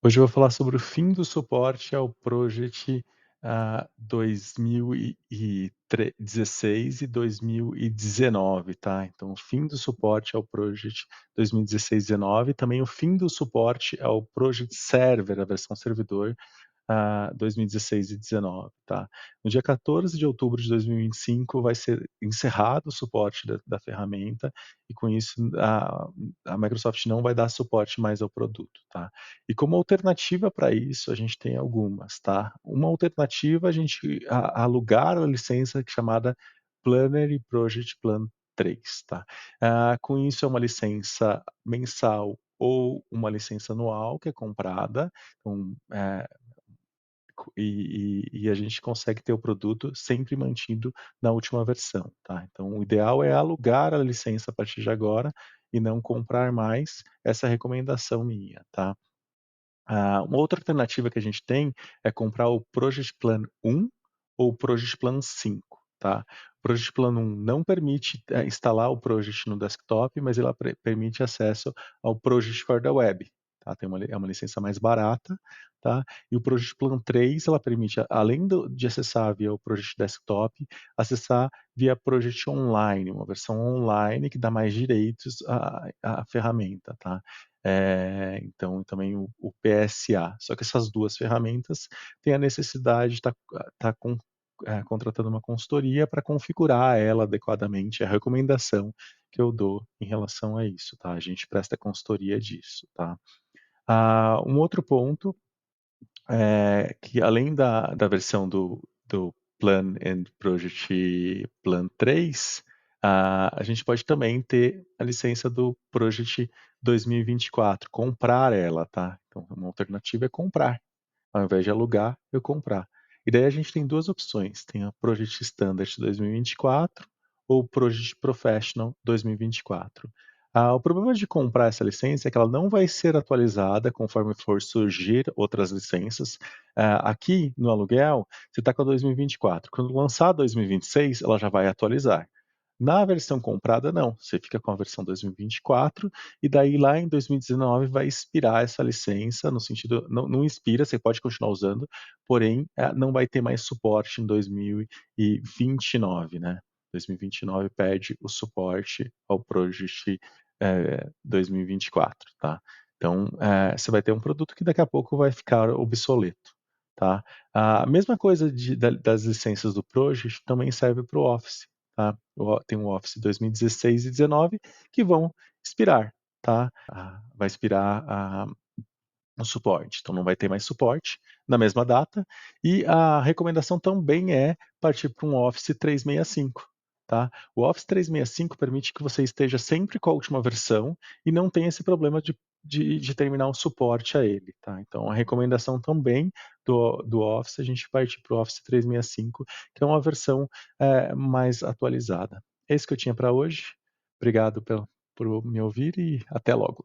Hoje eu vou falar sobre o fim do suporte ao Project, 2016 e 2019, tá. Então o fim do suporte ao Project 2016 e 19, também o fim do suporte ao Project Server, a versão servidor, 2016 e 19, tá. No dia 14 de outubro de 2025 vai ser encerrado o suporte da ferramenta e com isso a Microsoft não vai dar suporte mais ao produto, tá. E como alternativa para isso, a gente tem algumas, tá. Uma alternativa, a gente alugar a licença chamada Planner e Project Plan 3, tá. Com isso é uma licença mensal ou uma licença anual que é comprada, então, a gente consegue ter o produto sempre mantido na última versão, tá. Então o ideal é alugar a licença a partir de agora e não comprar mais, essa é a recomendação minha, tá. Uma outra alternativa que a gente tem é comprar o Project Plan 1 ou o Project Plan 5, tá. O Project Plan 1 não permite, instalar o Project no desktop, mas ela permite acesso ao Project for the Web, tá. Tem uma é uma licença mais barata, tá. E o Project Plan 3 ela permite, além de acessar via o Project Desktop, acessar via Project Online, uma versão online que dá mais direitos à ferramenta, tá. Então também o PSA. Só que essas 2 ferramentas têm a necessidade de contratando uma consultoria para configurar ela adequadamente, é a recomendação que eu dou em relação a isso, tá. A gente presta consultoria disso, tá. Um outro ponto, que além da versão do Plan and Project Plan 3, a gente pode também ter a licença do Project 2024, comprar ela, tá. Então uma alternativa é comprar, ao invés de alugar, eu comprar. E daí a gente tem 2 opções, tem a Project Standard 2024 ou Project Professional 2024. O problema de comprar essa licença é que ela não vai ser atualizada conforme for surgir outras licenças. Aqui no aluguel, você está com a 2024, quando lançar a 2026, ela já vai atualizar. Na versão comprada não, você fica com a versão 2024 e daí lá em 2019 vai expirar essa licença, no sentido não expira, você pode continuar usando, porém, não vai ter mais suporte em 2029, né. 2029 perde o suporte ao Project, 2024, tá. Então, você vai ter um produto que daqui a pouco vai ficar obsoleto, tá. A mesma coisa das licenças do Project também serve para o Office, tá. Tem o Office 2016 e 19 que vão expirar, tá. Vai expirar o suporte, então não vai ter mais suporte na mesma data, e a recomendação também é partir para um Office 365, tá. O Office 365 permite que você esteja sempre com a última versão e não tenha esse problema de terminar o suporte a ele, tá. Então a recomendação também do Office, é a gente partir para o Office 365, que é uma versão, mais atualizada. É isso que eu tinha para hoje, obrigado por me ouvir e até logo.